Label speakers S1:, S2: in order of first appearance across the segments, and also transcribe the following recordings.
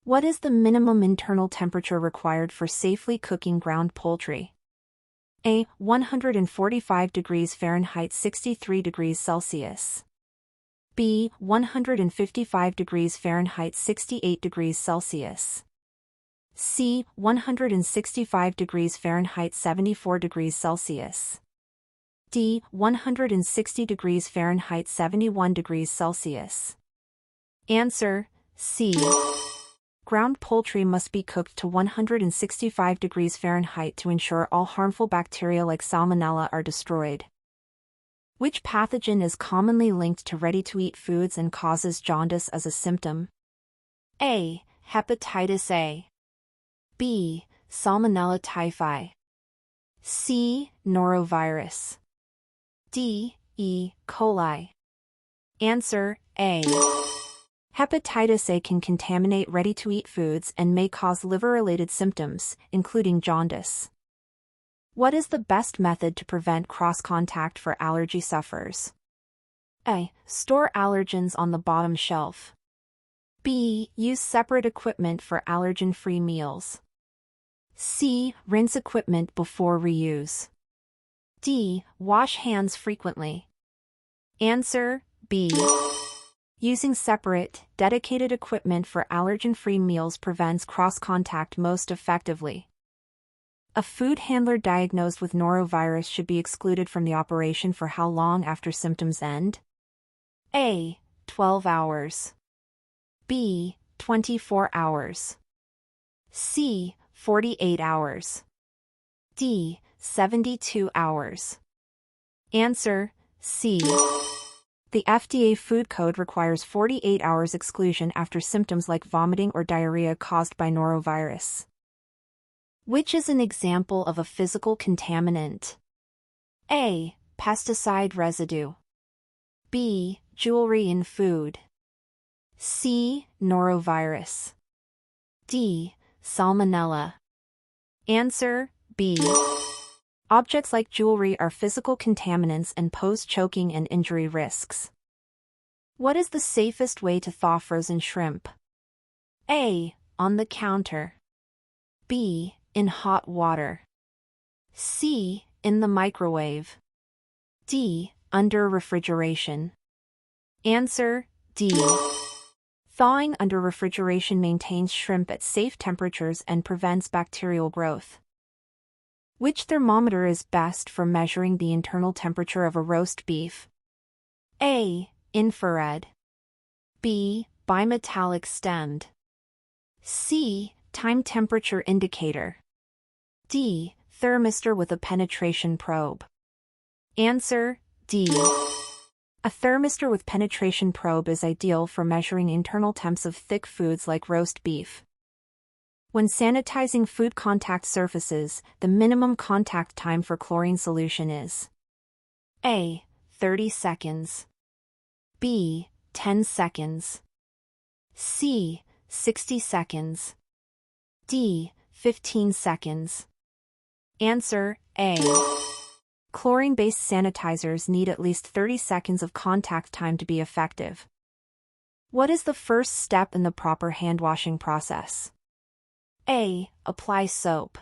S1: What is the minimum internal temperature required for safely cooking ground poultry? A. 145 degrees Fahrenheit 63 degrees Celsius. B. 155 degrees Fahrenheit 68 degrees Celsius. C. 165 degrees Fahrenheit 74 degrees Celsius. D. 160 degrees Fahrenheit 71 degrees Celsius. Answer: C. Ground poultry must be cooked to 165 degrees Fahrenheit to ensure all harmful bacteria like Salmonella are destroyed. Which pathogen is commonly linked to ready-to-eat foods and causes jaundice as a symptom? A. Hepatitis A. B. Salmonella typhi. C. Norovirus. D. E. coli. Answer: A. Hepatitis A can contaminate ready-to-eat foods and may cause liver-related symptoms, including jaundice. What is the best method to prevent cross-contact for allergy sufferers? A. Store allergens on the bottom shelf. B. Use separate equipment for allergen-free meals. C. Rinse equipment before reuse. D. Wash hands frequently. Answer: B. Using separate, dedicated equipment for allergen-free meals prevents cross-contact most effectively. A food handler diagnosed with norovirus should be excluded from the operation for how long after symptoms end? A. 12 hours. B. 24 hours. C. 48 hours. D. 72 hours. Answer: C. The FDA Food Code requires 48 hours exclusion after symptoms like vomiting or diarrhea caused by norovirus. Which is an example of a physical contaminant? A. Pesticide residue. B. Jewelry in food. C. Norovirus. D. Salmonella. Answer: B. Objects like jewelry are physical contaminants and pose choking and injury risks. What is the safest way to thaw frozen shrimp? A. On the counter. B. In hot water. C. In the microwave. D. Under refrigeration. Answer: D. Thawing under refrigeration maintains shrimp at safe temperatures and prevents bacterial growth. Which thermometer is best for measuring the internal temperature of a roast beef? A. Infrared. B. Bimetallic stemmed. C. Time temperature indicator. D. Thermistor with a penetration probe. Answer: D. A thermistor with penetration probe is ideal for measuring internal temps of thick foods like roast beef. When sanitizing food contact surfaces, the minimum contact time for chlorine solution is A. 30 seconds. B. 10 seconds. C. 60 seconds. D. 15 seconds. Answer: A. Chlorine-based sanitizers need at least 30 seconds of contact time to be effective. What is the first step in the proper hand-washing process? A. Apply soap.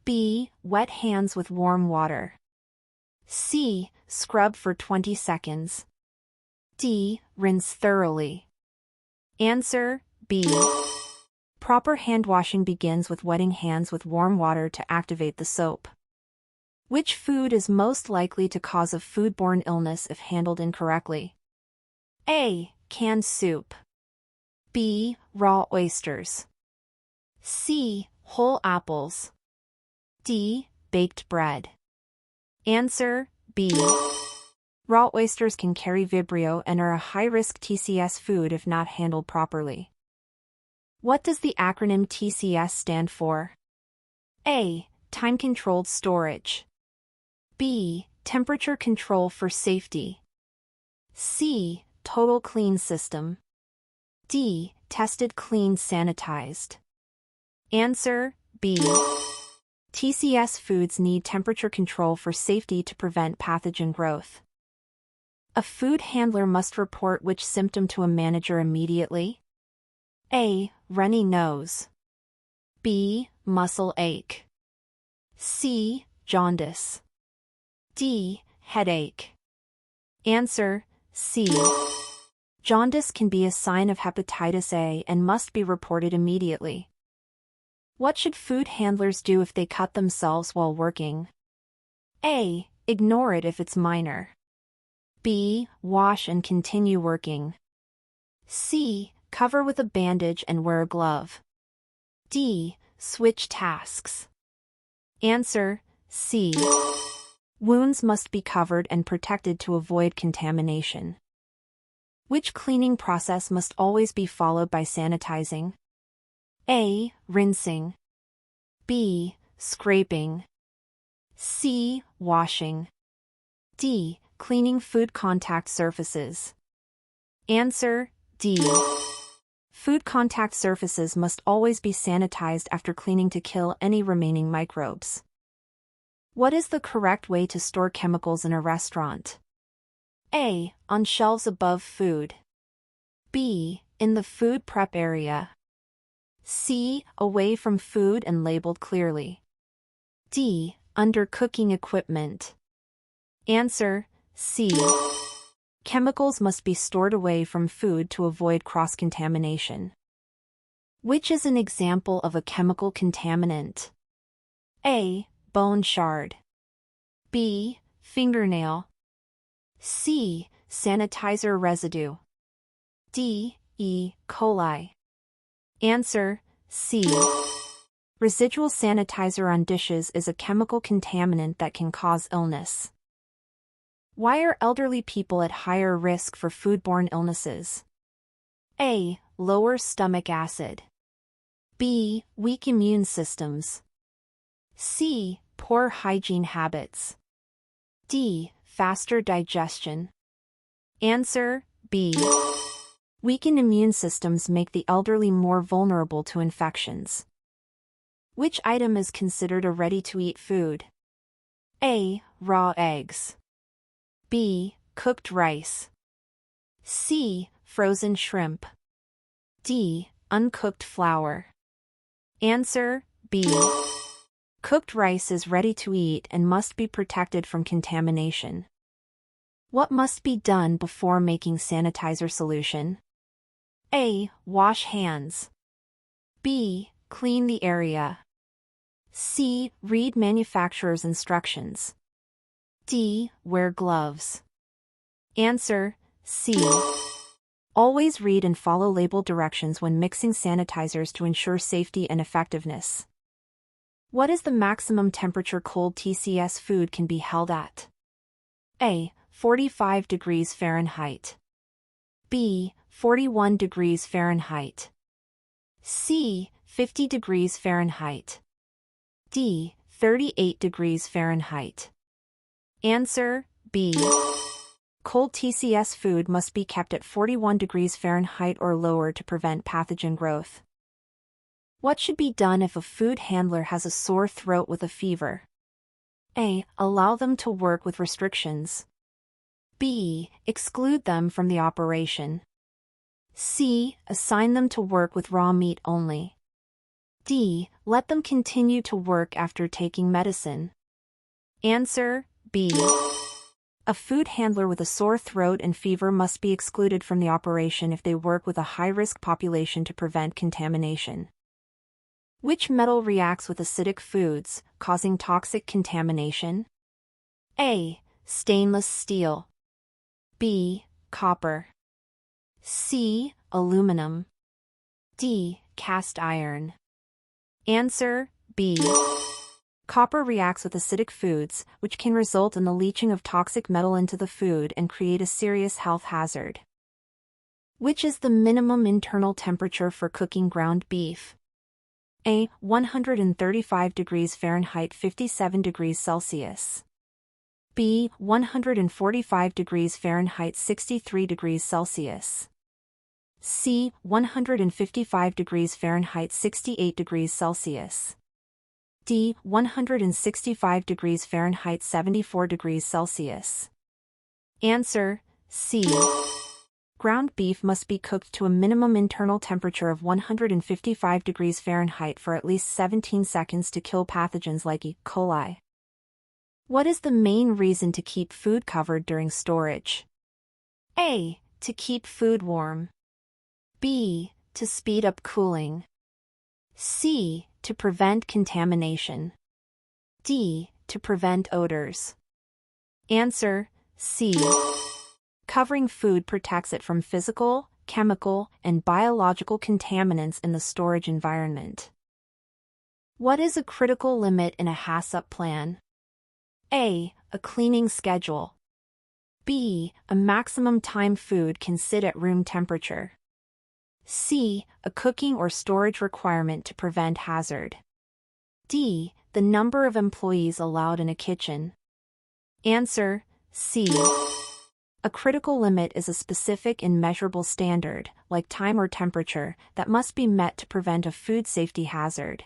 S1: B. Wet hands with warm water. C. Scrub for 20 seconds. D. Rinse thoroughly. Answer: B. Proper hand washing begins with wetting hands with warm water to activate the soap. Which food is most likely to cause a foodborne illness if handled incorrectly? A. Canned soup. B. Raw oysters. C. Whole apples. D. Baked bread. Answer: B. Raw oysters can carry Vibrio and are a high-risk TCS food if not handled properly. What does the acronym TCS stand for? A. Time-controlled storage. B. Temperature control for safety. C. Total clean system. D. Tested, clean, sanitized. Answer: B. TCS foods need temperature control for safety to prevent pathogen growth. A food handler must report which symptom to a manager immediately? A. Runny nose. B. Muscle ache. C. Jaundice. D. Headache. Answer: C. Jaundice can be a sign of hepatitis A and must be reported immediately. What should food handlers do if they cut themselves while working? A. Ignore it if it's minor. B. Wash and continue working. C. Cover with a bandage and wear a glove. D. Switch tasks. Answer: C. Wounds must be covered and protected to avoid contamination. Which cleaning process must always be followed by sanitizing? A. Rinsing. B. Scraping. C. Washing. D. Cleaning food contact surfaces. Answer: D. Food contact surfaces must always be sanitized after cleaning to kill any remaining microbes. What is the correct way to store chemicals in a restaurant? A. On shelves above food. B. In the food prep area. C. Away from food and labeled clearly. D. Under cooking equipment. Answer: C. Chemicals must be stored away from food to avoid cross-contamination. Which is an example of a chemical contaminant? A. Bone shard. B. Fingernail. C. Sanitizer residue. D. E. coli. Answer: C. Residual sanitizer on dishes is a chemical contaminant that can cause illness. Why are elderly people at higher risk for foodborne illnesses? A. Lower stomach acid. B. Weak immune systems. C. Poor hygiene habits. D. Faster digestion. Answer: B. Weakened immune systems make the elderly more vulnerable to infections. Which item is considered a ready-to-eat food? A. Raw eggs. B. Cooked rice. C. Frozen shrimp. D. Uncooked flour. Answer: B. Cooked rice is ready to eat and must be protected from contamination. What must be done before making sanitizer solution? A. Wash hands. B. Clean the area. C. Read manufacturer's instructions. D. Wear gloves. Answer: C. Always read and follow label directions when mixing sanitizers to ensure safety and effectiveness. What is the maximum temperature cold TCS food can be held at? A. 45 degrees Fahrenheit. B. 41 degrees Fahrenheit. C. 50 degrees Fahrenheit. D. 38 degrees Fahrenheit. Answer: B. Cold TCS food must be kept at 41 degrees Fahrenheit or lower to prevent pathogen growth. What should be done if a food handler has a sore throat with a fever? A. Allow them to work with restrictions. B. Exclude them from the operation. C. Assign them to work with raw meat only. D. Let them continue to work after taking medicine. Answer: B. A food handler with a sore throat and fever must be excluded from the operation if they work with a high-risk population to prevent contamination. Which metal reacts with acidic foods, causing toxic contamination? A. Stainless steel. B. Copper. C. Aluminum. D. Cast iron. Answer: B. Copper reacts with acidic foods, which can result in the leaching of toxic metal into the food and create a serious health hazard. Which is the minimum internal temperature for cooking ground beef? A. 135 degrees Fahrenheit 57 degrees Celsius. B. 145 degrees Fahrenheit 63 degrees Celsius. C. 155 degrees Fahrenheit 68 degrees Celsius. D. 165 degrees Fahrenheit 74 degrees Celsius. Answer: C. Ground beef must be cooked to a minimum internal temperature of 155 degrees Fahrenheit for at least 17 seconds to kill pathogens like E. coli. What is the main reason to keep food covered during storage? A. To keep food warm. B. To speed up cooling. C. To prevent contamination. D. To prevent odors. Answer: C. Covering food protects it from physical, chemical, and biological contaminants in the storage environment. What is a critical limit in a HACCP plan? A. A cleaning schedule. B. A maximum time food can sit at room temperature. C. A cooking or storage requirement to prevent hazard. D. The number of employees allowed in a kitchen. Answer: C. A critical limit is a specific and measurable standard, like time or temperature, that must be met to prevent a food safety hazard.